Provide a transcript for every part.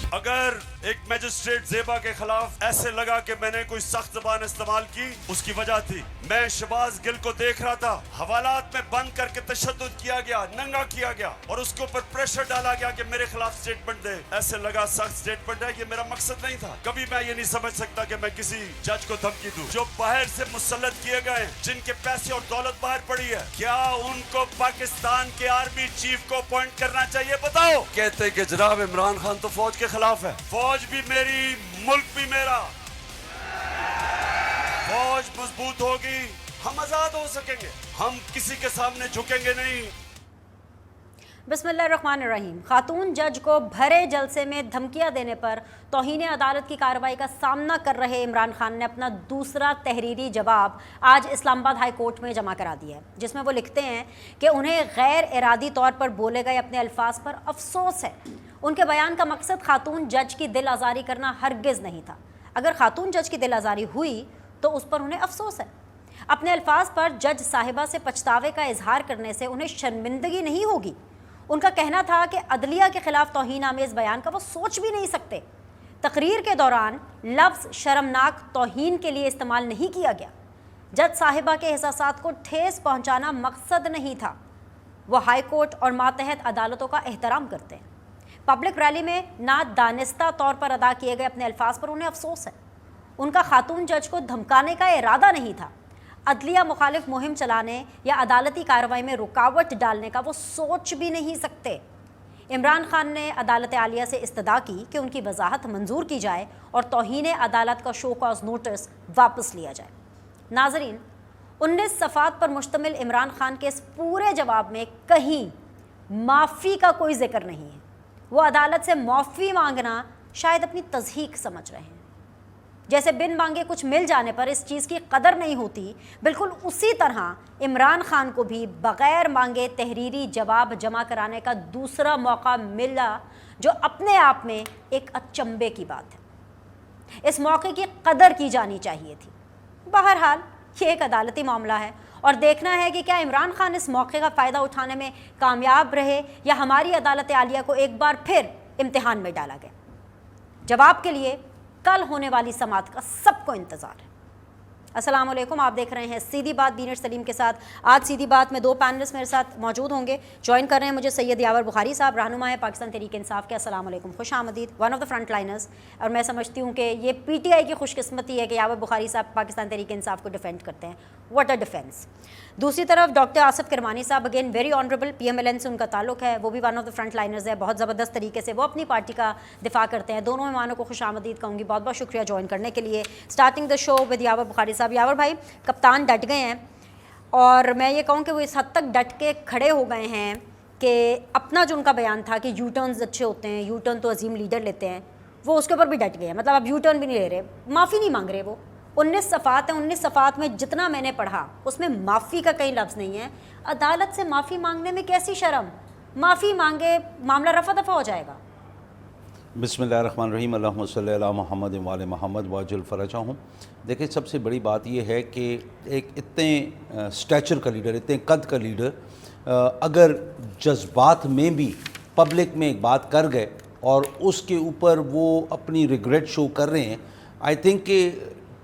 अगर एक मैजिस्ट्रेट ज़ेबा के खिलाफ ऐसे लगा कि मैंने कोई सख्त ज़बान इस्तेमाल की, उसकी वजह थी मैं शहबाज गिल को देख रहा था, हवालात में बंद करके तशद्दुद किया गया, नंगा किया गया और उसके ऊपर प्रेशर डाला गया कि मेरे खिलाफ स्टेटमेंट दे। ऐसे लगा सख्त स्टेटमेंट है, ये मेरा मकसद नहीं था। कभी मैं ये नहीं समझ सकता कि मैं किसी जज को धमकी दूं। जो बाहर से मुसल्लत किए गए, जिनके पैसे और दौलत बाहर पड़ी है, क्या उनको पाकिस्तान के आर्मी चीफ को अपॉइंट करना चाहिए? बताओ। कहते कि जनाब इमरान खान तो फौज के खिलाफ है। फौज भी मेरी, मुल्क भी मेरा। फौज मजबूत होगी, हम आजाद हो सकेंगे, हम किसी के सामने झुकेंगे नहीं। बिस्मिल्लाहिर्रहमानिर्रहीम। खातून जज को भरे जलसे में धमकियां देने पर तौहीन अदालत की कार्रवाई का सामना कर रहे इमरान खान ने अपना दूसरा तहरीरी जवाब आज इस्लामाबाद हाई कोर्ट में जमा करा दिया है, जिसमें वो लिखते हैं कि उन्हें गैर इरादी तौर पर बोले गए अपने अल्फाज पर अफसोस है। उनके बयान का मकसद खातून जज की दिल आज़ारी करना हरगिज़ नहीं था। अगर खातून जज की दिल आज़ारी हुई तो उस पर उन्हें अफसोस है। अपने अल्फाज पर जज साहिबा से पछतावे का इजहार करने से उन्हें शर्मिंदगी नहीं होगी। उनका कहना था कि अदलिया के खिलाफ तौहीन आमेज़ बयान का वो सोच भी नहीं सकते। तकरीर के दौरान लफ्ज़ शर्मनाक तौहीन के लिए इस्तेमाल नहीं किया गया। जज साहिबा के एहसासात को ठेस पहुंचाना मकसद नहीं था। वो हाई कोर्ट और मातहत अदालतों का एहतराम करते हैं। पब्लिक रैली में नादानिस्ता तौर पर अदा किए गए अपने अल्फाज पर उन्हें अफसोस है। उनका खातून जज को धमकाने का इरादा नहीं था। अदलिया मुखालिफ मुहिम चलाने या अदालती कार्रवाई में रुकावट डालने का वो सोच भी नहीं सकते। इमरान खान ने अदालत आलिया से इस्तदा की कि उनकी वजाहत मंजूर की जाए और तौहीन अदालत का शो कॉज नोटिस वापस लिया जाए। नाजरीन, 19 सफ़ात पर मुश्तमिल इमरान खान के इस पूरे जवाब में कहीं माफ़ी का कोई जिक्र नहीं है। वो अदालत से माफ़ी मांगना शायद अपनी तज़हीक समझ रहे हैं। जैसे बिन मांगे कुछ मिल जाने पर इस चीज़ की कदर नहीं होती, बिल्कुल उसी तरह इमरान खान को भी बग़ैर मांगे तहरीरी जवाब जमा कराने का दूसरा मौका मिला, जो अपने आप में एक अचंभे की बात है। इस मौके की कदर की जानी चाहिए थी। बहरहाल ये एक अदालती मामला है और देखना है कि क्या इमरान खान इस मौके का फ़ायदा उठाने में कामयाब रहे या हमारी अदालत आलिया को एक बार फिर इम्तिहान में डाला गया। जवाब के लिए कल होने वाली समात का सबको इंतज़ार है। अस्सलाम वालेकुम, आप देख रहे हैं सीधी बात दीनर सलीम के साथ। आज सीधी बात में 2 पैनलिस्ट मेरे साथ मौजूद होंगे। ज्वाइन कर रहे हैं मुझे सैयद यावर बुखारी साहब, रहनुमा है पाकिस्तान तहरीक इंसाफ के। अस्सलाम वालेकुम, खुश आमदीद, one of the front liners. और मैं समझती हूँ कि ये PTI की खुशकिस्मती है कि यावर बुखारी साहब पाकिस्तान तहरीक इंसाफ को डिफेंड करते हैं। What a defence. दूसरी तरफ डॉक्टर आसिफ किरमानी साहब, अगेन वेरी ऑनरेबल, PMLN से उनका ताल्लुक है, वो भी one of the front liners है। बहुत ज़बरदस्त तरीके से वो अपनी पार्टी का दिफा करते हैं। दोनों मेहमानों को खुश आमदीद कहूँगी, बहुत बहुत शुक्रिया ज्वाइन करने के लिए। स्टार्टिंग द शो विद यावर बुखारी साहब। यावर भाई, कप्तान डट गए हैं और मैं ये कहूँ कि वो इस हद तक डट के खड़े हो गए हैं कि अपना जो उनका बयान था कि यू टर्न्स अच्छे होते हैं, यू टर्न तो अजीम लीडर लेते हैं, वो उसके ऊपर भी डट गए हैं। मतलब अब यू टर्न भी नहीं ले रहे, माफ़ी नहीं मांग रहे। वो 19 सफ़ात हैं, 19 सफ़ात में जितना मैंने पढ़ा उसमें माफ़ी का कहीं लफ्ज़ नहीं है। अदालत से माफ़ी मांगने में कैसी शर्म, माफ़ी मांगे मामला रफ़ा दफ़ा हो जाएगा। बिस्मिल्लाहिर्रहमानिर्रहीम, अल्लाहुम्मा सल्ली अला मुहम्मद व आले मुहम्मद वाजल फ़रजहुम। देखिए, सबसे बड़ी बात यह है कि एक इतने स्टैचर का लीडर, इतने कद का लीडर अगर जज्बात में भी पब्लिक में एक बात कर गए और उसके ऊपर वो अपनी रिग्रेट शो कर रहे हैं, आई थिंक कि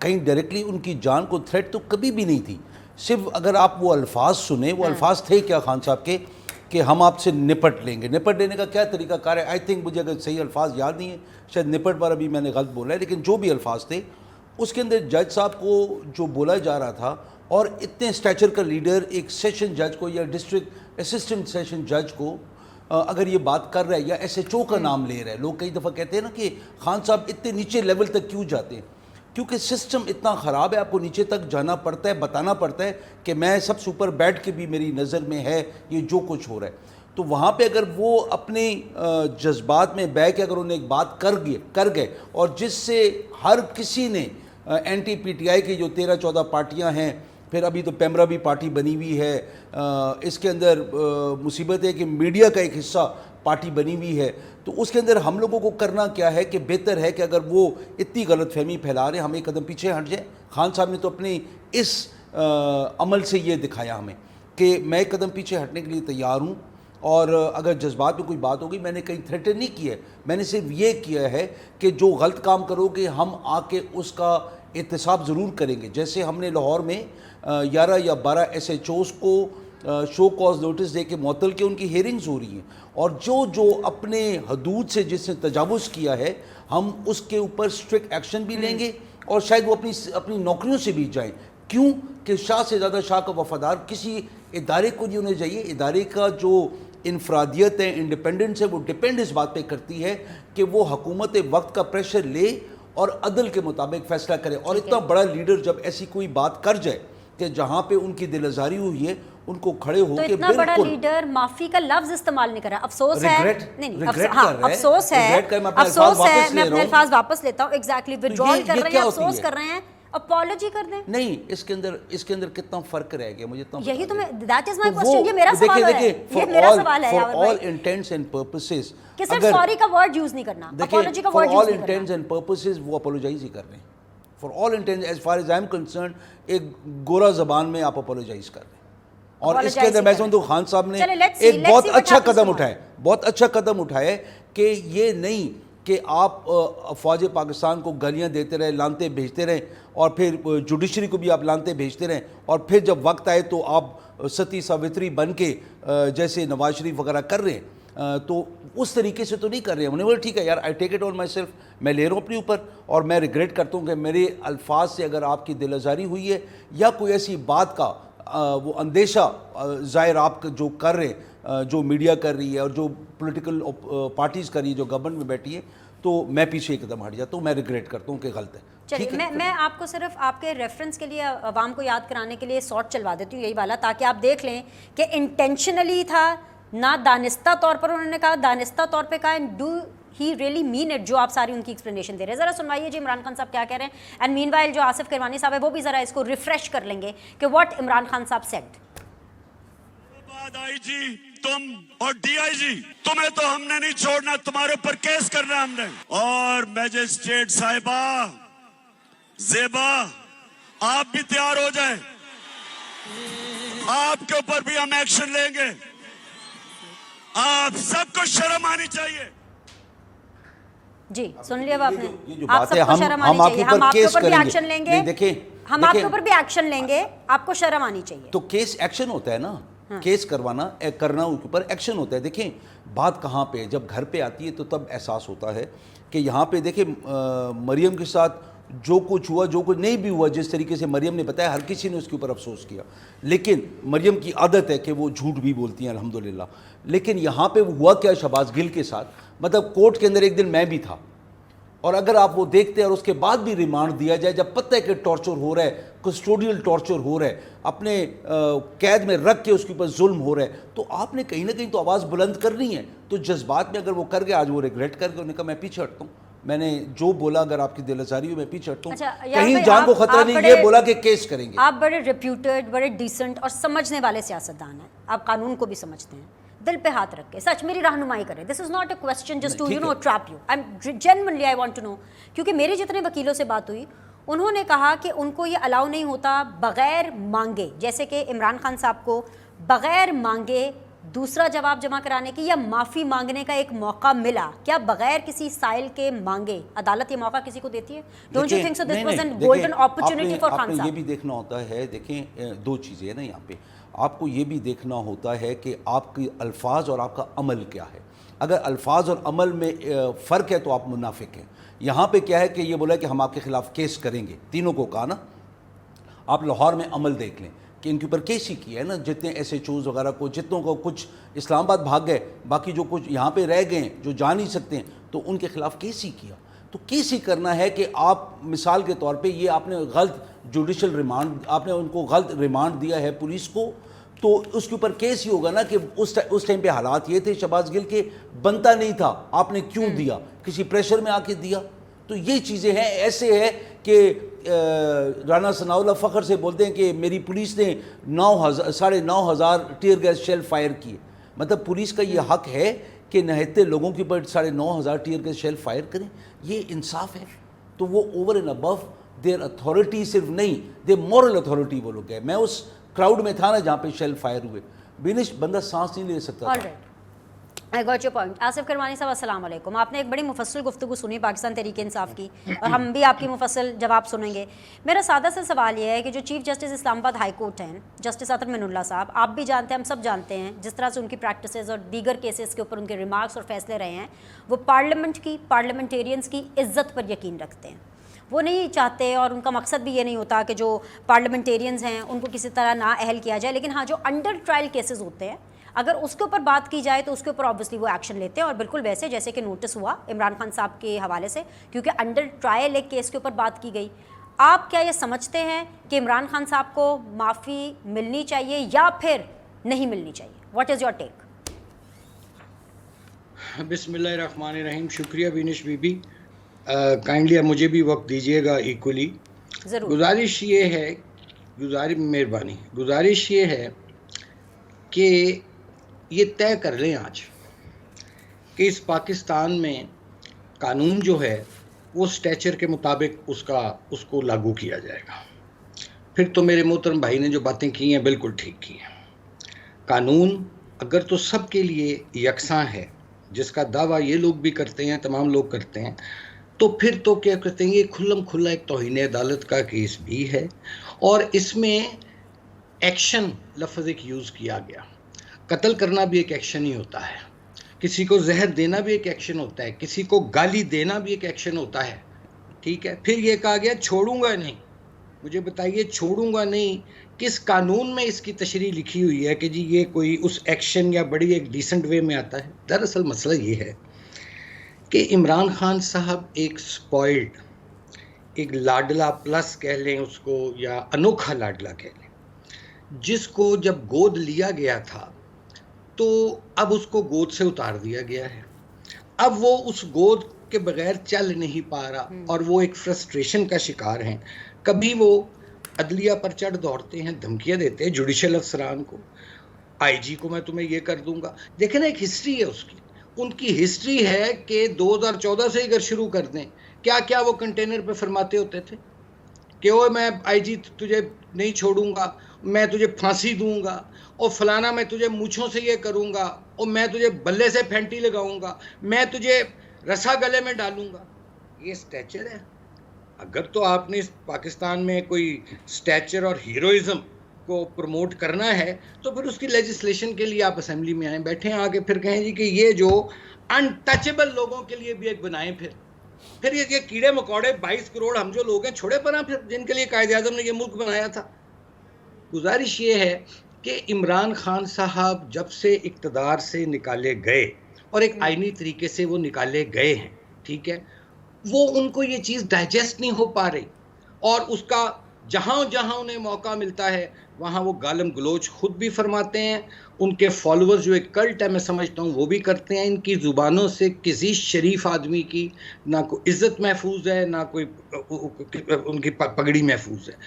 कहीं डायरेक्टली उनकी जान को थ्रेट तो कभी भी नहीं थी। सिर्फ अगर आप वो अल्फाज सुने, वो अल्फाज थे क्या खान साहब के कि हम आपसे निपट लेंगे। निपट लेने का क्या तरीका कार है? आई थिंक मुझे अगर सही अल्फाज याद नहीं है, शायद निपट पर अभी मैंने गलत बोला है, लेकिन जो भी अल्फाज थे उसके अंदर जज साहब को जो बोला जा रहा था, और इतने स्टैचर का लीडर एक सेशन जज को या डिस्ट्रिक्ट असिस्टेंट सेशन जज को अगर ये बात कर रहा है या SHO का नाम ले रहा है। लोग कई दफ़ा कहते हैं ना कि खान साहब इतने नीचे लेवल तक क्यों जाते हैं, क्योंकि सिस्टम इतना ख़राब है, आपको नीचे तक जाना पड़ता है, बताना पड़ता है कि मैं सबसे ऊपर बैठ के भी मेरी नज़र में है ये जो कुछ हो रहा है। तो वहाँ पे अगर वो अपने जज्बात में बह के अगर उन्हें एक बात कर गए और जिससे हर किसी ने एंटी PTI की जो 13-14 पार्टियाँ हैं, फिर अभी तो पेमरा भी पार्टी बनी हुई है, इसके अंदर मुसीबत है कि मीडिया का एक हिस्सा पार्टी बनी हुई है, तो उसके अंदर हम लोगों को करना क्या है कि बेहतर है कि अगर वो इतनी गलतफहमी फैला रहे हैं, हम एक कदम पीछे हट जाए। खान साहब ने तो अपने इस अमल से ये दिखाया हमें कि मैं एक कदम पीछे हटने के लिए तैयार हूँ और अगर जज्बात में कोई बात होगी, मैंने कहीं थ्रेटन नहीं किया है, मैंने सिर्फ ये किया है कि जो गलत काम करोगे हम आके उसका एहतसाब ज़रूर करेंगे। जैसे हमने लाहौर में 11 या 12 SHOs को शो कॉज नोटिस दे के मुअत्तल के उनकी हेयरिंग्स हो रही हैं, और जो अपने हदूद से जिसने तजावुज़ किया है हम उसके ऊपर स्ट्रिक्ट एक्शन भी लेंगे, और शायद वो अपनी नौकरियों से भी जाएं। क्यों कि शाह से ज़्यादा शाह का वफादार किसी इदारे को नहीं होना चाहिए। इदारे का जो इनफरादियत है, इंडिपेंडेंस है, वो डिपेंड इस बात पे करती है कि वो हुकूमत वक्त का प्रेशर ले और अदल के मुताबिक फ़ैसला करे। और इतना बड़ा लीडर जब ऐसी कोई बात कर जाए कि जहाँ पे उनकी दिलआज़ारी हुई है, उनको खड़े तो होकर इतना बड़ा लीडर माफी का लफ्ज इस्तेमाल नहीं कर रहा। अफसोस है, अफसोस है, मैं अपने अल्फाज वापस लेता हूँ। एग्जैक्टली, विड्रॉल कर रहे हैं, अफसोस कर रहे हैं, अपॉलॉजी कर दें। नहीं, इसके अंदर कितना फर्क रह गया मुझे इतना यही तो मैं, दैट इज माय क्वेश्चन, ये मेरा सवाल है, ये मेरा सवाल है for all intents and purposes कि सिर्फ सॉरी का वर्ड यूज नहीं करना, अपॉलॉजी का वर्ड यूज नहीं करना। For all intents and purposes वो अपॉलोजाइज ही कर रहे हैं। For all intents as far as I am concern, एक गोरा जबान में आप अपॉलोजाइज कर रहे हैं। और इसके अंदर मैं समझता हूं खान साहब ने एक बहुत अच्छा कदम उठाया, बहुत अच्छा कदम उठाया कि ये नहीं कि आप फ़ौज पाकिस्तान को गालियाँ देते रहे, लानते भेजते रहें, और फिर जुडिशरी को भी आप लानते भेजते रहें, और फिर जब वक्त आए तो आप सती सावित्री बन के जैसे नवाज शरीफ वगैरह कर रहे हैं। तो उस तरीके से तो नहीं कर रहे हैं। उन्हें बोला ठीक है यार, I take it on myself, मैं ले रहा हूँ अपने ऊपर, और मैं रिग्रेट करता हूँ कि मेरे अल्फाज से अगर आपकी दिलआज़ारी हुई है या कोई ऐसी बात का वो अंदेशा ज़ाहिर आप जो कर रहे हैं, जो मीडिया कर रही है और जो पॉलिटिकल पार्टीज़ कर रही है, जो गवर्नमेंट में बैठी है, तो मैं पीछे एक कदम हट जाता हूँ, मैं रिग्रेट करता हूँ कि गलत है। चलिए, मैं आपको सिर्फ आपके रेफरेंस के लिए, आवाम को याद कराने के लिए शॉर्ट चलवा देती हूँ यही वाला, ताकि आप देख लें कि इंटेंशनली था ना दानिस्ता तौर पर उन्होंने कहा, दानिस्ता तौर पे कहा, and do he really mean it, जो आप सारी उनकी एक्सप्लेनेशन दे रहे हैं। ज़रा सुनवाइए जी इमरान खान साहब क्या कह रहे हैं, एंड मीनवाइल जो आसिफ किरवानी साहब है वो भी ज़रा इसको रिफ्रेश कर लेंगे कि व्हाट इमरान खान साहब सेड। आईजी तुम और डीआईजी, तुम्हें तो हमने नहीं छोड़ना, तुम्हारे ऊपर केस करना हमने। और मैजिस्ट्रेट साहिबा ज़ेबा, आप भी तैयार हो जाएं, आपके ऊपर भी हम एक्शन लेंगे। आप सबको शर्म आनी चाहिए। जी सुन लिया आपने, ये जो आप बात है, सबको शर्म आनी चाहिए, हम आपके ऊपर भी एक्शन लेंगे। देखिए, हम आपके ऊपर भी एक्शन लेंगे, आपको शर्म आनी चाहिए। तो केस एक्शन होता है ना, केस करवाना करना उसके ऊपर एक्शन होता है। देखें बात कहाँ पे, जब घर पे आती है तो तब एहसास होता है कि यहाँ पे देखें मरियम के साथ जो कुछ हुआ, जो कुछ नहीं भी हुआ, जिस तरीके से मरियम ने बताया, हर किसी ने उसके ऊपर अफसोस किया, लेकिन मरियम की आदत है कि वो झूठ भी बोलती हैं अल्हम्दुलिल्लाह। लेकिन यहाँ पे हुआ क्या शहबाज गिल के साथ, मतलब कोर्ट के अंदर एक दिन मैं भी था, और अगर आप वो देखते हैं और उसके बाद भी रिमांड दिया जाए, जब पता है कि टॉर्चर हो रहा है, कस्टोडियल टॉर्चर हो रहा है, अपने कैद में रख के उसके ऊपर जुल्म हो रहा है, तो आपने कहीं ना कहीं तो आवाज़ बुलंद करनी है। तो जज्बात में अगर वो कर गए, आज वो रिग्रेट करके उन्होंने कहा मैं पीछे हटता हूँ, मैंने जो बोला अगर आपकी दिलआज़ारी हो मैं पीछे हटता हूँ। अच्छा, कहीं जान को खतरा नहीं, ये बोला कि केस करेंगे। आप बड़े रिप्यूटेड, बड़े डिसेंट और समझने वाले सियासतदान हैं, आप कानून को भी समझते हैं, दिल पे हाथ रख के सच मेरी रहनुमाई करें। This is not a question just to trap you, I am genuinely I want to know, क्योंकि मेरे जितने वकीलों से बात हुई उन्होंने कहा कि उनको ये अलाउ नहीं होता बग़ैर मांगे, जैसे कि इमरान खान साहब को बग़ैर मांगे दूसरा जवाब जमा कराने की या माफ़ी मांगने का एक मौका मिला। क्या बग़ैर किसी साइल के मांगे अदालत ये मौका किसी को देती है? Don't you think so this was an golden opportunity for Khan साहब? ये भी देखना होता है, देखें दो चीज़ें हैं ना यहाँ पे, आपको ये भी देखना होता है कि आपके अल्फाज और आपका अमल क्या है। अगर अल्फाज और अमल में फ़र्क है तो आप मुनाफिक हैं। यहाँ पे क्या है कि ये बोला कि हम आपके ख़िलाफ़ केस करेंगे, तीनों को कहा ना। आप लाहौर में अमल देख लें कि इनके ऊपर केस ही किया है ना, जितने SHOs वगैरह को, जितनों को कुछ इस्लामाबाद भाग गए, बाकी जो कुछ यहाँ पे रह गए जो जा नहीं सकते हैं, तो उनके ख़िलाफ़ केस ही किया। तो केस ही करना है कि आप मिसाल के तौर पे ये आपने गलत जुडिशल रिमांड, आपने उनको गलत रिमांड दिया है पुलिस को, तो उसके ऊपर केस ही होगा ना कि उस टाइम पे हालात ये थे, शहबाज गिल के बनता नहीं था, आपने क्यों दिया, किसी प्रेशर में आके दिया। तो ये चीज़ें हैं। ऐसे है कि राना सनाउल्लाह फ़ख्र से बोलते हैं कि मेरी पुलिस ने 9,500 टीयर गैस शेल फायर किए। मतलब पुलिस का ये हक है कि नहते लोगों के ऊपर 9,500 टीयर गैस शेल फायर करें, ये इंसाफ है। तो वो over and above there authority सिर्फ नहीं, दे मॉरल अथॉरिटी वो लोग है। मैं उस क्राउड में था ना जहाँ पे शेल फायर हुए, बिनिश बंदा सांस नहीं ले सकता था। I got your point. Asif करवानी साहब अस्सलाम वालेकुम। आपने एक बड़ी मुफस्सल गुफ्तगू सुनी पाकिस्तान तहरीक इंसाफ की, और हम भी आपकी मुफस्सल जवाब सुनेंगे। मेरा सादा सा सवाल यह है कि जो chief justice Islamabad high court हैं, जस्टिस अतर मिनुल्लाह साहब, आप भी जानते हैं, हम सब जानते हैं, जिस तरह से उनकी प्रैक्टिसेस और दीगर केसेस के ऊपर उनके रिमार्क्स और फैसले रहे हैं, वो पार्लियामेंट की, पार्लियामेंटेरियंस की इज्जत पर यकीन रखते हैं। वो नहीं चाहते, और उनका मकसद भी ये नहीं होता कि जो पार्लियामेंटेरियंस हैं उनको किसी तरह ना अहल किया जाए। लेकिन हाँ, जो अंडर ट्रायल केसेस होते हैं, अगर उसके ऊपर बात की जाए तो उसके ऊपर ऑब्वियसली वो एक्शन लेते हैं, और बिल्कुल वैसे जैसे कि नोटिस हुआ इमरान खान साहब के हवाले से, क्योंकि अंडर ट्रायल एक केस के ऊपर बात की गई। आप क्या ये समझते हैं कि इमरान खान साहब को माफ़ी मिलनी चाहिए या फिर नहीं मिलनी चाहिए? What is your take? बिस्मिल्लाहिर्रहमानिर्रहीम। शुक्रिया बिनिश बीबी। काइंडली मुझे भी वक्त दीजिएगा इक्वली। ज़रूर। गुजारिश ये है, गुजारिश ये है कि ये तय कर लें आज कि इस पाकिस्तान में कानून जो है वो स्टैचर के मुताबिक उसको लागू किया जाएगा। फिर तो मेरे मोहतरम भाई ने जो बातें की हैं बिल्कुल ठीक की हैं। कानून अगर तो सबके लिए यकसां है, जिसका दावा ये लोग भी करते हैं, तमाम लोग करते हैं, तो फिर तो क्या कहते हैं, ये खुल्लम खुल्ला एक तौहीन अदालत का केस भी है, और इसमें एक्शन लफ्ज़ एक यूज़ किया गया। कत्ल करना भी एक एक्शन ही होता है, किसी को जहर देना भी एक एक्शन होता है, किसी को गाली देना भी एक एक्शन होता है। ठीक है, फिर ये कहा गया छोड़ूंगा नहीं। मुझे बताइए, छोड़ूंगा नहीं किस कानून में इसकी तशरीह लिखी हुई है कि जी ये कोई उस एक्शन या बड़ी एक डिसेंट वे में आता है? दरअसल मसला ये है कि इमरान खान साहब एक स्पॉइल्ड, एक लाडला प्लस कह लें उसको, या अनोखा लाडला कह लें, जिसको जब गोद लिया गया था तो अब उसको गोद से उतार दिया गया है। अब वो उस गोद के बगैर चल नहीं पा रहा, और वो एक फ्रस्ट्रेशन का शिकार हैं। कभी वो अदलिया पर चढ़ दौड़ते हैं, धमकियां देते हैं जुडिशल अफसरान को, आईजी को मैं तुम्हें ये कर दूंगा। देखें ना, एक हिस्ट्री है उसकी, उनकी हिस्ट्री है कि 2014 से अगर शुरू कर दें, क्या क्या वो कंटेनर पे फरमाते होते थे कि ओ मैं आईजी तुझे नहीं छोड़ूंगा, मैं तुझे फांसी दूंगा, और फलाना मैं तुझे मूछों से ये करूंगा, और मैं तुझे बल्ले से फेंटी लगाऊंगा, मैं तुझे रसा गले में डालूंगा। ये स्टैचर है? अगर तो आपने इस पाकिस्तान में कोई स्टैचर और हीरोइज्म को प्रमोट करना है तो फिर उसकी लेजिस्लेशन के लिए आप असेंबली में आए, बैठे आके फिर कहें जी कि ये जो अनटचेबल लोगों के लिए भी एक बनाएं। फिर ये कीड़े मकोड़े 22 करोड़ हम जो लोग हैं छोड़े पना, फिर जिनके लिए कायदे आज़म ने ये मुल्क बनाया था। गुजारिश ये है कि इमरान खान साहब जब से इक़्तिदार से निकाले गए, और एक आईनी तरीके से वो निकाले गए हैं, ठीक है, वो उनको ये चीज़ डाइजेस्ट नहीं हो पा रही, और उसका जहाँ जहाँ उन्हें मौका मिलता है वहाँ वो गालम गलोच खुद भी फरमाते हैं। उनके फॉलोअर्स जो एक कल्ट है, मैं समझता हूँ, वो भी करते हैं। इनकी ज़ुबानों से किसी शरीफ आदमी की ना कोई इज़्ज़त महफूज है, ना कोई उनकी पगड़ी महफूज है।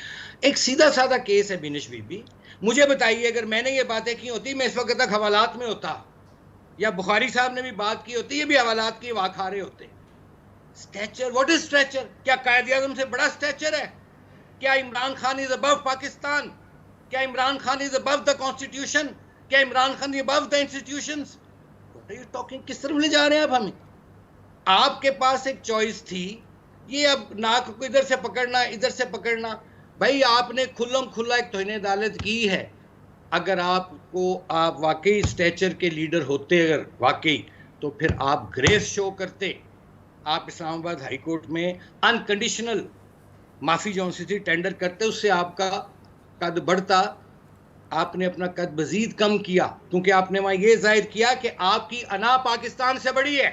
एक सीधा साधा केस है बिनिश बीबी, मुझे बताइए, अगर मैंने ये बातें की होती, मैं इस वक्त तक हवालात में होता, या बुखारी साहब ने भी बात की होती, ये भी हवालात की वाक आ रहे होते। Stature, what is stature? क्या कायदे-आज़म से बड़ा स्टैचर है? क्या इमरान खान इज अबव पाकिस्तान? क्या Imran Khan is above the constitution? क्या Imran Khan is above the institutions? What are you talking? किस तरफ ले जा रहे हैं आप हमें? आपके पास एक चॉइस थी, ये अब नाक को इधर से पकड़ना, इधर से पकड़ना। भाई आपने खुल्लम खुल्ला एक तौहीन अदालत की है। अगर आप वाकई स्टैचर के लीडर होते, अगर वाकई, तो फिर आप ग्रेस शो करते, आप इस्लामाबाद हाई कोर्ट में अनकंडीशनल माफ़ी जो सी टेंडर करते, उससे आपका कद बढ़ता। आपने अपना कद मज़ीद कम किया, क्योंकि आपने वहाँ ये जाहिर किया कि आपकी अना पाकिस्तान से बड़ी है,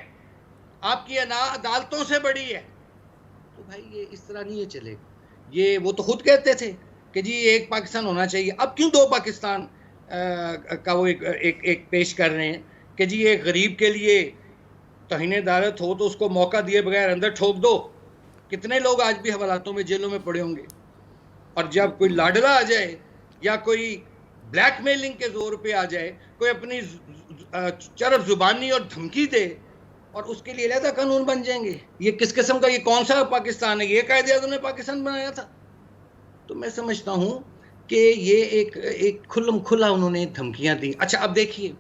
आपकी अना अदालतों से बड़ी है। तो भाई ये इस तरह नहीं ये चलेगा। ये वो तो खुद कहते थे कि जी एक पाकिस्तान होना चाहिए, अब क्यों दो पाकिस्तान का वो एक पेश कर रहे हैं कि जी एक गरीब के लिए तौहीन अदालत हो तो उसको मौका दिए बगैर अंदर ठोक दो। कितने लोग आज भी हवालातों में, जेलों में पड़े होंगे। और जब कोई लाडला आ जाए या कोई ब्लैकमेलिंग के जोर पे आ जाए, कोई अपनी चरफ जुबानी और धमकी दे, और उसके लिए अलग कानून बन जाएंगे। ये किस किस्म का, ये कौन सा पाकिस्तान है? ये कायदे-आज़म ने पाकिस्तान बनाया था। तो मैं समझता हूँ कि ये एक खुल्लम खुल्ला उन्होंने धमकियाँ दी। अच्छा अब देखिए,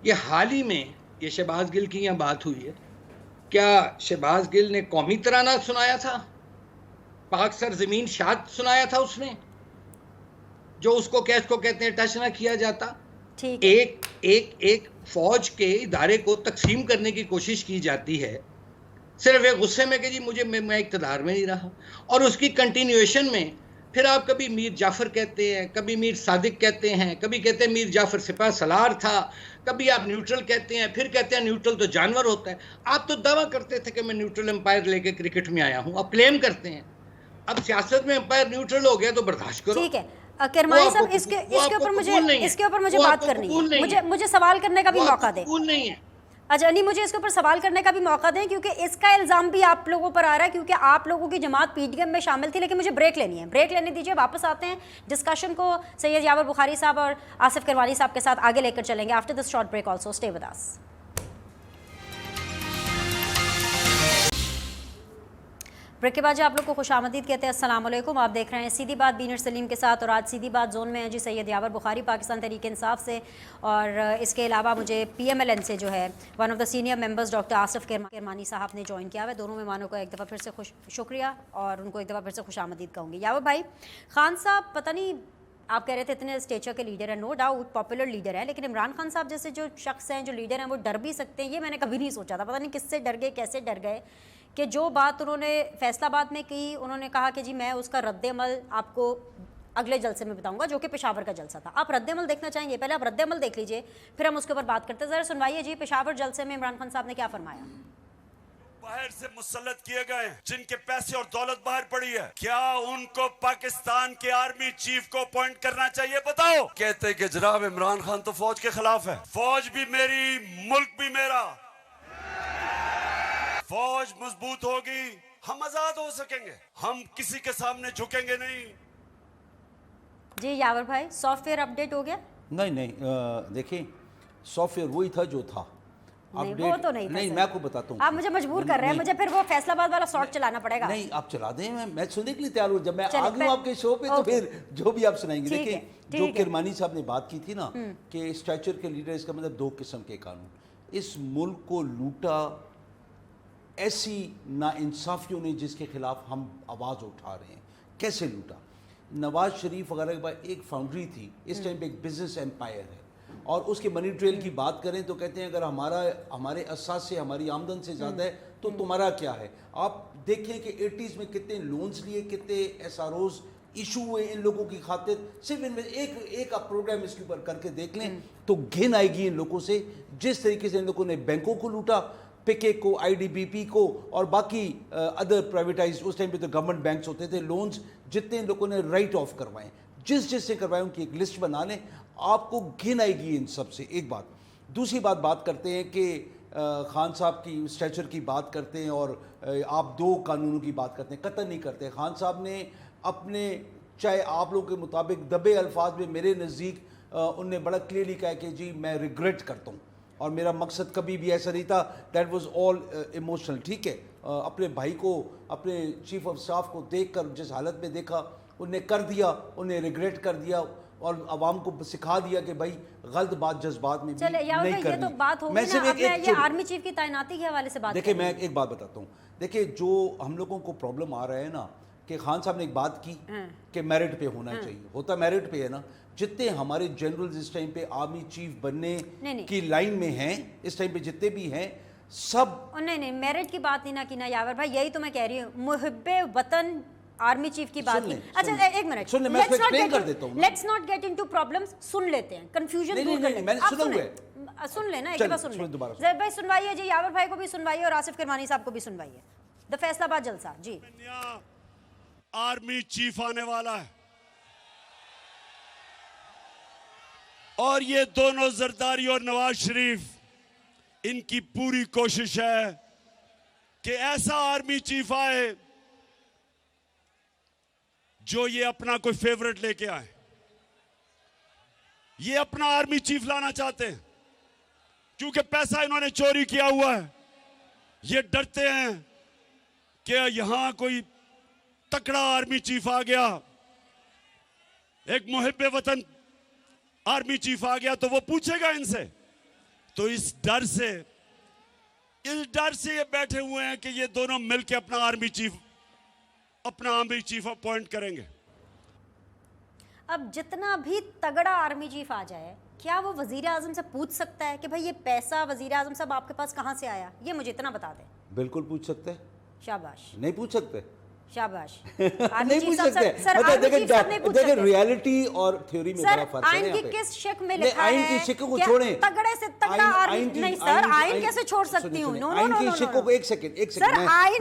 ये हाल ही में ये शहबाज गिल की यहाँ बात हुई है, क्या शहबाज गिल ने कौमी तराना सुनाया था? पाक सर जमीन शाद सुनाया था उसने, जो उसको कहते हैं टच ना किया जाता। ठीक है। एक फौज के इदारे को तकसीम करने की कोशिश की जाती है सिर्फ एक गुस्से में कि जी मैं इक़्तिदार में नहीं रहा, और उसकी कंटिन्यूएशन में फिर आप कभी मीर जाफर कहते हैं, कभी मीर सादिक कहते हैं, कभी कहते हैं मीर जाफर सिपह सलार था, कभी आप न्यूट्रल कहते हैं, फिर कहते हैं न्यूट्रल तो जानवर होता है। आप तो दावा करते थे कि मैं न्यूट्रल एम्पायर लेके क्रिकेट में आया हूं, आप क्लेम करते हैं। अब सियासत में एम्पायर न्यूट्रल हो गया तो बर्दाश्त करो। ठीक है किरमानी साहब, इसके ऊपर मुझे बात करनी है, मुझे सवाल करने का भी मौका दें। नहीं है। अच्छा नहीं, मुझे इसके ऊपर सवाल करने का भी मौका दें, क्योंकि इसका इल्ज़ाम भी आप लोगों पर आ रहा है, क्योंकि आप लोगों की जमात पीटीएम में शामिल थी। लेकिन मुझे ब्रेक लेनी है, ब्रेक लेने दीजिए, वापस आते हैं डिस्कशन को सैयद यावर बुखारी साहब और आसिफ किरमानी साहब के साथ आगे लेकर चलेंगे after this short break. Also stay with us. Break के बाद जी आप लोग को खुशामदीद कहते हैं, अस्सलाम वालेकुम। आप देख रहे हैं सीधी बात बीनर सलीम के साथ, और आज सीधी बात जोन में है जी सैयद यावर बुखारी पाकिस्तान तहरीक इंसाफ से, और इसके अलावा मुझे PMLN से जो है one of the senior members doctor Asif Kirmani साहब ने ज्वाइन किया हुआ है। दोनों मेहमानों को एक दफ़ा फिर से शुक्रिया, और उनको एक दफ़ा फिर से खुशामदीद कहूँगी। यावर भाई, खान साहब पता नहीं आप कह रहे थे इतने स्टेचर के लीडर हैं, नो डाउट पॉपुलर लीडर है, लेकिन इमरान खान साहब जैसे जो शख्स हैं, जो लीडर हैं, वो डर भी सकते हैं। ये मैंने कभी नहीं सोचा था, पता नहीं किससे डर गए, कैसे डर गए, कि जो बात उन्होंने फैसलाबाद में की, उन्होंने कहा कि जी मैं उसका रद्द-ए-अमल आपको अगले जलसे में बताऊंगा, जो कि पेशावर का जलसा था। आप रद्द-ए-अमल देखना चाहेंगे? पहले आप रद्द-ए-अमल देख लीजिए, फिर हम उसके ऊपर बात करते हैं। ज़रा सुनवाइए जी, पेशावर जलसे में इमरान खान साहब ने क्या फरमाया। बाहर से मुसल्लत किए गए, जिनके पैसे और दौलत बाहर पड़ी है, क्या उनको पाकिस्तान के आर्मी चीफ को अपॉइंट करना चाहिए? बताओ। कहते कि जनाब इमरान खान तो फौज के खिलाफ है। फौज भी मेरी, मुल्क भी मेरा। फौज मजबूत होगी, हम आजाद हो सकेंगे, हम किसी के सामने झुकेंगे नहीं। जी यावर भाई, सॉफ्टवेयर अपडेट हो गया? नहीं, देखिए सॉफ्टवेयर वही था जो था। नहीं, वो तो नहीं था। नहीं, मैं आपको बताता हूँ। आप मुझे मजबूर कर रहे हैं, मुझे फिर वो फैसलाबाद वाला शॉट चलाना पड़ेगा। नहीं, आप चला दें, मैं सुनने के लिए तैयार हूँ। जब मैं आ गई आपके शो पे तो फिर जो भी आप सुनाएंगे। देखिए, जो किरमानी साहब ने बात की थी ना कि स्टैचर के लीडर, इसका मतलब दो किस्म के कानून। इस मुल्क को लूटा ऐसी नाइंसाफियों ने जिसके खिलाफ हम आवाज़ उठा रहे हैं। कैसे लूटा? नवाज शरीफ वगैरह के बाद एक फाउंड्री थी, इस टाइम पे एक बिजनेस एम्पायर है, और उसके मनी ट्रेल की बात करें तो कहते हैं अगर हमारे असास से हमारी आमदन से ज़्यादा है तो तुम्हारा क्या है। आप देखें कि 80s में कितने लोन्स लिए, कितने SROs इशू हुए इन लोगों की खातिर। सिर्फ इनमें एक आप प्रोग्राम इसके ऊपर करके देख लें तो घिन आएगी इन लोगों से, जिस तरीके से इन लोगों ने बैंकों को लूटा, PK को, IDBP को, और बाकी अदर प्राइवेटाइज, उस टाइम पे तो गवर्नमेंट बैंक्स होते थे, लोन्स जितने इन लोगों ने राइट ऑफ करवाए, जिससे करवाए उनकी एक लिस्ट बना लें, आपको घिन आएगी इन सब से। एक बात। दूसरी बात करते हैं कि खान साहब की स्टैचर की बात करते हैं, और आप दो कानूनों की बात करते हैं। कतई नहीं करते। खान साहब ने अपने, चाहे आप लोगों के मुताबिक दबे अल्फाज में, मेरे नज़दीक उनने बड़ा क्लियरली कहा कि जी मैं रिग्रेट करता हूँ, और मेरा मकसद कभी भी ऐसा नहीं था, दैट वाज ऑल इमोशनल। ठीक है, अपने भाई को, अपने चीफ ऑफ स्टाफ को देखकर जिस हालत में देखा, उन्हें कर दिया, उन्हें रिग्रेट कर दिया, और आवाम को सिखा दिया कि भाई गलत बात जज्बात में भी नहीं करनी। ये तो बात हो गई ना। अब मैं ये आर्मी चीफ की तैनाती के हवाले से बात देखिए, मैं एक बात बताता हूँ। देखिए, जो हम लोगों को प्रॉब्लम आ रहा है ना, कि खान साहब ने एक बात की कि मेरिट पे होना चाहिए, होता मेरिट पे है ना। जितने हमारे जनरल्स इस टाइम पे आर्मी चीफ बनने की लाइन में हैं, इस टाइम पे जितने भी हैं सब, नहीं मेरिट की बात नहीं ना की ना यावर भाई, यही तो मैं कह रही हूँ। मुहिब्बे वतन आर्मी चीफ की बात की। अच्छा एक मिनट सुन ले, मैं एक्सप्लेन कर देता हूँ। Let's not get into problems, सुन लेते हैं, कंफ्यूजन दूर कर लेते हैं। मैंने सुना हुआ है, सुन लेना, एक बार सुन ले। जैद भाई सुनवाइए जी, यावर भाई को भी सुनवाइए, और आसिफ किरमानी साहब को भी सुनवाइए। द फैसलाबाद जलसा जी। आर्मी चीफ आने वाला है, और ये दोनों जरदारी और नवाज शरीफ, इनकी पूरी कोशिश है कि ऐसा आर्मी चीफ आए जो ये अपना कोई फेवरेट लेके आए। ये अपना आर्मी चीफ लाना चाहते हैं, क्योंकि पैसा इन्होंने चोरी किया हुआ है। ये डरते हैं कि यहां कोई तकड़ा आर्मी चीफ आ गया, एक मुहिब्बे वतन आर्मी चीफ आ गया, तो वो पूछेगा इनसे तो इस डर से ये बैठे हुए हैं कि ये दोनों मिलकर अपना आर्मी चीफ अपॉइंट करेंगे। अब जितना भी तगड़ा आर्मी चीफ आ जाए, क्या वो वजीर आजम से पूछ सकता है कि भाई ये पैसा वजीर आजम साहब आपके पास कहाँ से आया? ये मुझे इतना बता दें। बिल्कुल पूछ सकते हैं। शाबाश। नहीं पूछ सकते? शाबाश। नहीं पूछ सकते। देखिए रियलिटी और थ्योरी में बड़ा फर्क है। आइन की किस शिक में लिखा आइन है? की शिक को छोड़ें। तगड़े से तगड़ा आर्मी नहीं सर, आइन कैसे छोड़ सकती हूँ? नो नो नो, आइन की शिक को एक सेकंड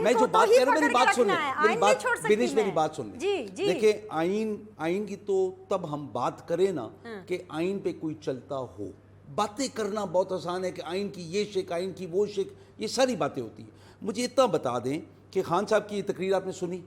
मैं जो बात कर रहा हूँ मेरी बात सुन ले, मेरी बात सुन ले। जी जी। देखिए आइन की तो तब हम बात करें ना कि आइन पे कोई चलता हो। बातें करना बहुत आसान है कि आइन की ये शिक, आइन की वो शिक, ये सारी बातें होती है। मुझे इतना बता दें कि खान साहब की ये तकरीर आपने सुनी,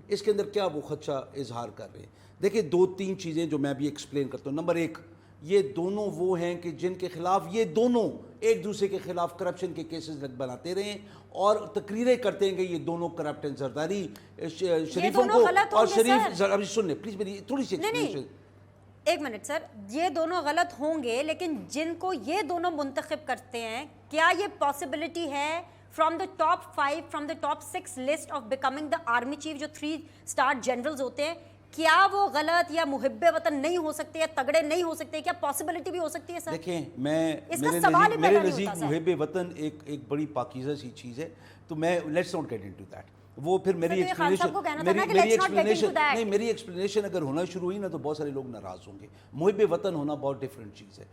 इसके अंदर क्या वो खदशा इजहार कर रहे हैं? देखिए 2-3 चीज़ें जो मैं भी एक्सप्लेन करता हूँ। नंबर 1, ये दोनों वो हैं कि जिनके खिलाफ ये दोनों एक दूसरे के खिलाफ करप्शन के केसेस बनाते रहे हैं और तकरीरें करते हैं कि ये दोनों करप्ट हैं। जरदारी शरीफों को और शरीफ, अभी सुन ले प्लीज मेरी थोड़ी सी एक्सप्लेनेशन। एक मिनट सर, ये दोनों गलत होंगे, लेकिन जिनको ये दोनों मुंतखब करते हैं, क्या ये पॉसिबिलिटी है from the top 5, from the top 6 list of becoming the army chief, जो 3 स्टार जनरल्स होते हैं, क्या वो गलत या मुहिब्बे वतन नहीं हो सकते या तगड़े नहीं हो सकते? क्या पॉसिबिलिटी भी हो सकती है सर? देखें मेरे नज़दीक मुहिब्बे वतन एक बड़ी पाकीज़ा सी चीज़ है, तो मैं let's not get into that. वो फिर मेरी एक्सप्लेनेशन अगर होना शुरू हुई ना तो बहुत सारे लोग नाराज़ होंगे। मुहिब्बे वतन होना बहुत डिफरेंट चीज़ है।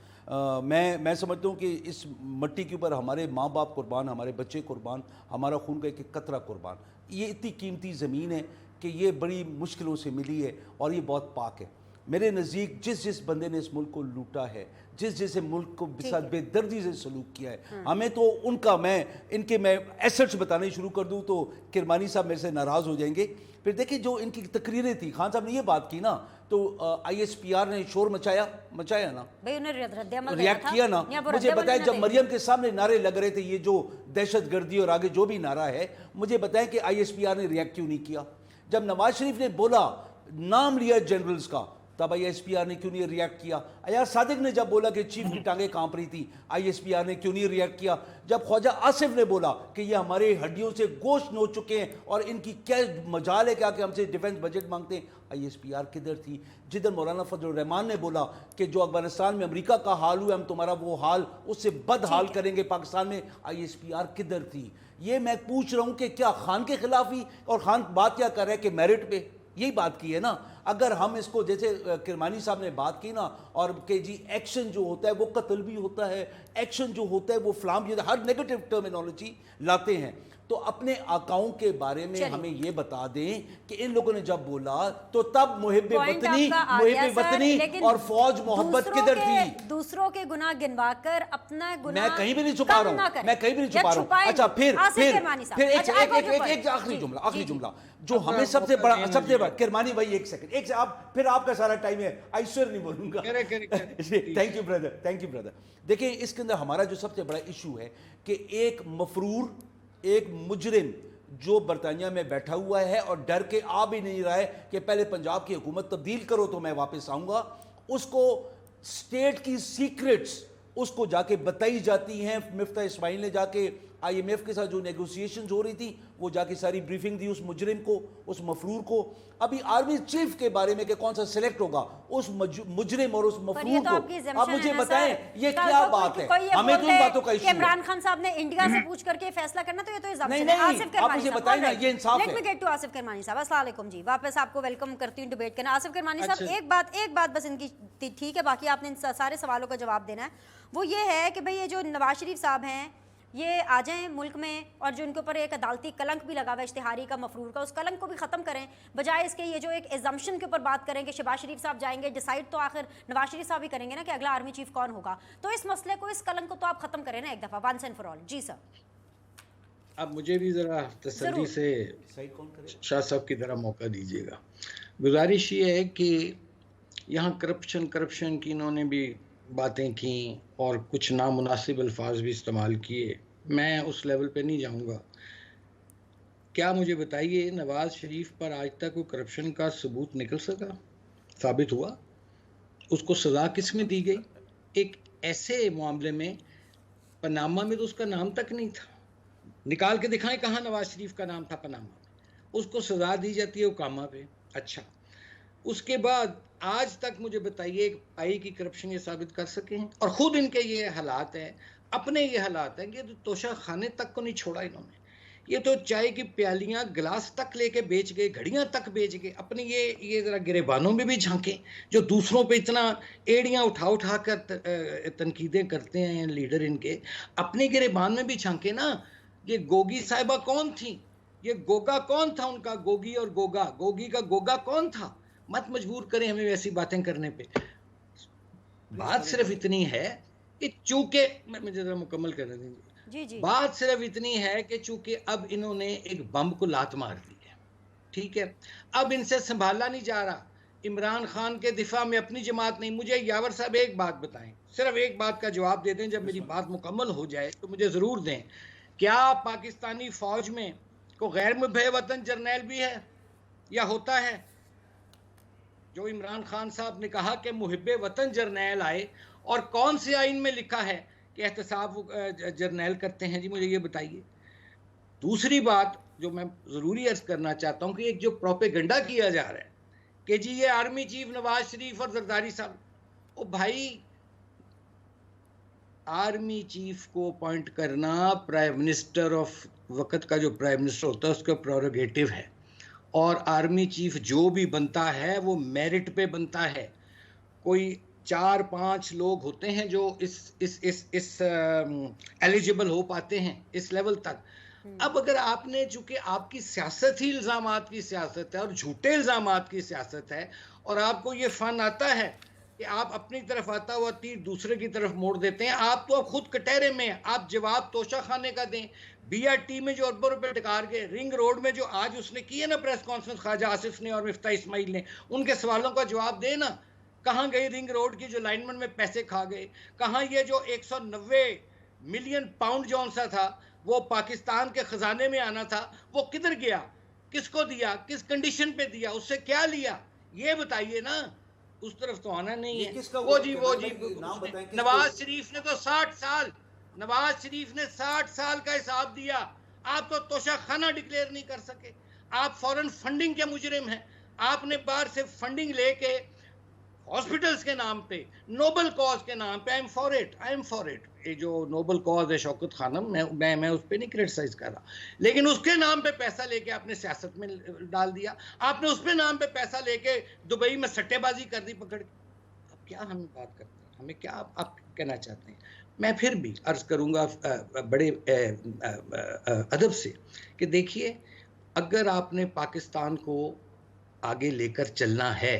मैं समझता हूँ कि इस मिट्टी के ऊपर हमारे माँ बाप कुर्बान, हमारे बच्चे कुर्बान, हमारा खून का एक कतरा कुर्बान। ये इतनी कीमती ज़मीन है कि ये बड़ी मुश्किलों से मिली है और ये बहुत पाक है। मेरे नज़दीक जिस बंदे ने इस मुल्क को लूटा है, जिस मुल्क को साथ बेदर्दी से सलूक किया है, हमें तो उनका मैं एसेट्स बताने शुरू कर दूं तो किरमानी साहब मेरे से नाराज़ हो जाएंगे। फिर देखिए जो इनकी तकरीरें थी, खान साहब ने ये बात की ना तो ISPR ने शोर मचाया ना भाई, उन्हें रिएक्ट किया ना। मुझे बताएं जब मरियम के सामने नारे लग रहे थे, ये जो दहशतगर्दी और आगे जो भी नारा है, मुझे बताएं कि ISPR ने रिएक्ट क्यों नहीं किया? जब नवाज शरीफ ने बोला, नाम लिया जनरल्स का, तब ISPR ने क्यों नहीं रिएक्ट किया? अयाज सादिक ने जब बोला कि चीफ की टांगें कांप रही थी, ISPR ने क्यों नहीं रिएक्ट किया? जब ख्वाजा आसिफ ने बोला कि ये हमारे हड्डियों से गोश्त नोच चुके हैं और इनकी क्या मजाल है क्या कि हमसे डिफेंस बजट मांगते हैं, ISPR किधर थी? जिधर मौलाना फजल रहमान ने बोला कि जो अफगानिस्तान में अमेरिका का हाल हुआ, हम तुम्हारा वो हाल उससे बद हाल करेंगे पाकिस्तान में, ISPR किधर थी? ये मैं पूछ रहा हूँ कि क्या खान के खिलाफ ही? और खान बात क्या कर रहे हैं कि मेरिट पे, यही बात की है ना। अगर हम इसको जैसे किरमानी साहब ने बात की ना, और कि जी एक्शन जो होता है वो कत्ल भी होता है, एक्शन जो होता है वो फ्लाम भी होता है, हर नेगेटिव टर्मिनोलॉजी लाते हैं। तो अपने आकाओं के बारे में हमें ये बता दें कि इन लोगों ने जब बोला तो तब मुहिब्बे वतनी और फौज मोहब्बत किधर थी? दूसरों के गुनाह गिनवाकर अपना गुनाह मैं कहीं भी नहीं छुपा रहा हूं, मैं कहीं भी नहीं छुपा रहा हूं। अच्छा फिर एक आखिरी जुमला जो हमें सबसे बड़ा किरमानी भाई, एक सेकंड आप, फिर आपका सारा टाइम है, ऐश्वर्य नहीं बोलूंगा। Thank you brother. देखिए इसके अंदर हमारा जो सबसे बड़ा इशू है कि एक मफरूर, एक मुजरिम जो बरतानिया में बैठा हुआ है और डर के आ भी नहीं रहा है कि पहले पंजाब की हुकूमत तब्दील करो तो मैं वापस आऊंगा, उसको स्टेट की सीक्रेट्स उसको जाके बताई जाती हैं। मिफ्ता इस्माइल ने जाके IMF के साथ जो नेगोशिएशंस हो रही थी वो जाके सारी ब्रीफिंग दी उस मुजरिम को, उस मफरूर को। अभी आर्मी चीफ के बारे में कि कौन सा सिलेक्ट होगा, उस मुजरिम और उस मफरूर को आप मुझे बताएं ये क्या बात है? हमें तो इन बातों का इशू है। इमरान खान साहब ने इंडिया से पूछ करके फैसला करना, तो ये तो नहीं, आप मुझे बताएं ना, ये इंसाफ है। Let me get to Asif Kirmani साहब। अस्सलाम वालेकुम जी, वापस आपको वेलकम करती हूँ डिबेट करना। आसिफ किरमानी साहब, एक बात बस इनकी ठीक है, बाकी आपने इन सारे सवालों का जवाब देना है। वो ये है कि भाई ये जो नवाज शरीफ साहब हैं ये आ जाएं मुल्क में, और जो इनके ऊपर एक अदालती कलंक भी लगा हुआ है इश्तिहारी का, मफरूर का, उस कलंक को भी ख़त्म करें, बजाय इसके ये जो एक एजम्पशन के ऊपर बात करें कि शहबाज शरीफ साहब जाएंगे, डिसाइड तो आखिर नवाज शरीफ साहब ही करेंगे ना कि अगला आर्मी चीफ कौन होगा। तो इस मसले को, इस कलंक को तो आप ख़त्म करें ना एक दफ़ा, वंस एंड फॉर ऑल। जी सर। अब मुझे भी ज़रा तसल्ली से शाह साहब की तरह मौका दीजिएगा। गुजारिश ये है कि यहाँ करप्शन की इन्होंने भी बातें की और कुछ नामुनासिब अल्फाज भी इस्तेमाल किए, मैं उस लेवल पे नहीं जाऊंगा। क्या मुझे बताइए, नवाज शरीफ पर आज तक कोई करप्शन का सबूत निकल सका, साबित हुआ? उसको सज़ा किस में दी गई? एक ऐसे मामले में पनामा में तो उसका नाम तक नहीं था। निकाल के दिखाएं कहाँ नवाज शरीफ का नाम था पनामा में। उसको सजा दी जाती है ओकामा पे। अच्छा, उसके बाद आज तक मुझे बताइए एक पाई की करप्शन ये साबित कर सके हैं? और खुद इनके ये हालात हैं, अपने ये हालात हैं कि तो तोशा खाने तक को नहीं छोड़ा इन्होंने। ये तो चाय की प्यालियां गिलास तक लेके बेच गए, घड़ियां तक बेच गए। अपने ये जरा गिरेबानों में भी झांकें, जो दूसरों पे इतना एड़ियां उठा उठा कर तनकीदें करते हैं लीडर इनके, अपने गिरेबान में भी झांके ना। ये गोगी साहिबा कौन थी? ये गोगा कौन था उनका? गोगी और गोगा, गोगी का गोगा कौन था? मत मजबूर करें हमें वैसी बातें करने पे। बात सिर्फ इतनी है कि चूंकि मुझे जरा मुकम्मल करने दीजिए। जी। बात सिर्फ इतनी है कि चूंकि अब इन्होंने एक बम को लात मार दी है, ठीक है, अब इनसे संभाला नहीं जा रहा। इमरान खान के दिफा में अपनी जमात नहीं। मुझे यावर साहब एक बात बताएं, सिर्फ एक बात का जवाब दे दें, जब मेरी बात मुकम्मल हो जाए तो मुझे ज़रूर दें। क्या पाकिस्तानी फौज में को गैर मुहब्बे वतन जर्नैल भी है या होता है? जो इमरान खान साहब ने कहा कि मुहिब्बे वतन जर्नैल आए, और कौन से आइन में लिखा है कि एहतसाब जर्नैल करते हैं? जी मुझे ये बताइए। दूसरी बात जो मैं ज़रूरी अर्ज करना चाहता हूँ कि एक जो प्रोपेगेंडा किया जा रहा है कि जी ये आर्मी चीफ नवाज शरीफ और जरदारी साहब, ओ भाई, आर्मी चीफ को अपॉइंट करना प्राइम मिनिस्टर ऑफ वक्त का जो प्राइम मिनिस्टर होता है उसका प्रोरोगेटिव है, और आर्मी चीफ जो भी बनता है वो मेरिट पे बनता है। कोई 4-5 लोग होते हैं जो इस एलिजिबल हो पाते हैं इस लेवल तक। अब अगर आपने, चूंकि आपकी सियासत ही इल्ज़ामात की सियासत है और झूठे इल्ज़ामात की सियासत है, और आपको ये फन आता है कि आप अपनी तरफ आता हुआ तीर दूसरे की तरफ मोड़ देते हैं। आप तो अब खुद कटहरे में हैं। आप जवाब तोशा खाने का दें। BRT में जो अरबों रुपए टिकार के, रिंग रोड में जो आज उसने की है ना प्रेस कॉन्फ्रेंस, ख्वाजा आसिफ ने और मिफ्ता इस्माइल ने, उनके सवालों का जवाब दे ना। कहाँ गई रिंग रोड की जो लाइनमैन में पैसे खा गए? कहाँ ये जो 190 मिलियन पाउंड जौन सा था वो पाकिस्तान के खजाने में आना था, वो किधर गया? किसको दिया? किस कंडीशन पे दिया? उससे क्या लिया? ये बताइए ना। उस तरफ तो आना नहीं है। वो जी नवाज शरीफ ने तो 60 साल, नवाज शरीफ ने 60 साल का हिसाब दिया। आप तो तोशा खाना डिक्लेयर नहीं कर सके। आप फॉरेन फंडिंग के मुजरिम हैं। आपने बाहर से फंडिंग लेके हॉस्पिटल्स के नाम पे, नोबल कॉज के नाम पे, आई एम फॉर इट। ये जो नोबल कॉज है शौकत खानम, मैं उस पर नहीं क्रिटिसाइज कर रहा, लेकिन उसके नाम पे पैसा लेके आपने सियासत में डाल दिया। आपने उसके नाम पे पैसा लेके दुबई में सट्टेबाजी कर दी पकड़ के। अब क्या हम बात करते हैं? हमें क्या आप कहना चाहते हैं? मैं फिर भी अर्ज करूंगा बड़े अदब से कि देखिए, अगर आपने पाकिस्तान को आगे लेकर चलना है,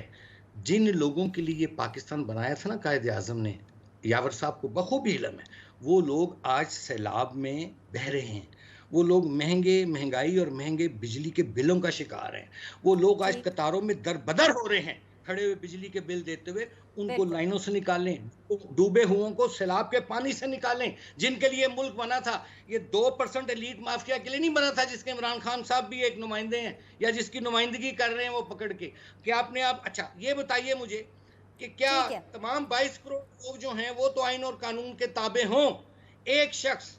जिन लोगों के लिए ये पाकिस्तान बनाया था ना कायद आज़म ने, यावर साहब को बखूबी इल्म है, वो लोग आज सैलाब में बह रहे हैं। वो लोग महंगाई और महंगे बिजली के बिलों का शिकार हैं। वो लोग आज कतारों में दरबदर हो रहे हैं खड़े हुए बिजली के बिल देते हुए। उनको लाइनों से निकालें, डूबे हुओं को सैलाब के पानी से निकालें। जिनके लिए मुल्क बना था, ये 2% एलीट माफिया के लिए नहीं बना था, जिसके इमरान खान साहब भी एक नुमाइंदे हैं या जिसकी नुमाइंदगी कर रहे हैं वो पकड़ के। क्या आपने आप अच्छा ये बताइए मुझे कि क्या तमाम 22 करोड़ लोग जो हैं वो तो आइन और कानून के ताबे हों? एक शख्स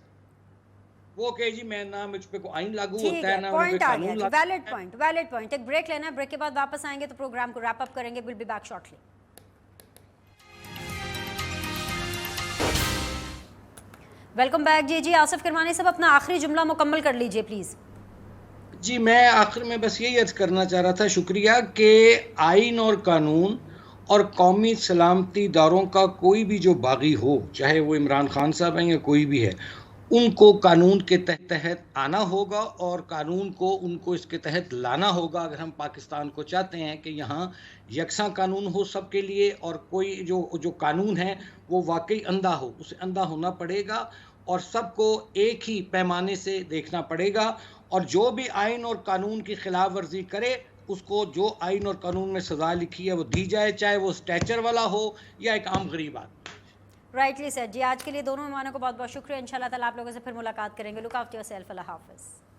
वो कहे जी मैं ना मुझ पे को आइन लागू होता है ना मुझ पे कानून लागू। Valid point. एक ब्रेक लेना है, ब्रेक के बाद वापस आएंगे तो प्रोग्राम को रैप अप करेंगे। Will be back shortly. Welcome back. जी आसिफ किरमानी साहब, अपना आखिरी जुमला मुकम्मल कर लीजिए प्लीज। जी मैं आखिर में बस यही अर्ज करना चाह रहा था, शुक्रिया, कि आइन और कानून और कौमी सलामती दारों का कोई भी जो बागी हो, चाहे वो इमरान खान साहब हैं या कोई भी है, उनको कानून के तहत आना होगा और कानून को उनको इसके तहत लाना होगा। अगर हम पाकिस्तान को चाहते हैं कि यहाँ यकसा कानून हो सबके लिए, और कोई जो कानून है वो वाकई अंधा हो, उसे अंधा होना पड़ेगा और सबको एक ही पैमाने से देखना पड़ेगा। और जो भी आइन और कानून की खिलाफ वर्जी करे उसको जो आइन और कानून में सज़ा लिखी है वो दी जाए, चाहे वो स्टैचर वाला हो या एक आम गरीब आदमी। Rightly sir. जी आज के लिए दोनों मेहमानों को बहुत बहुत शुक्रिया। इंशाल्लाह ताला आप लोगों से फिर मुलाकात करेंगे। Look after yourself. अल्लाह हाफिज़।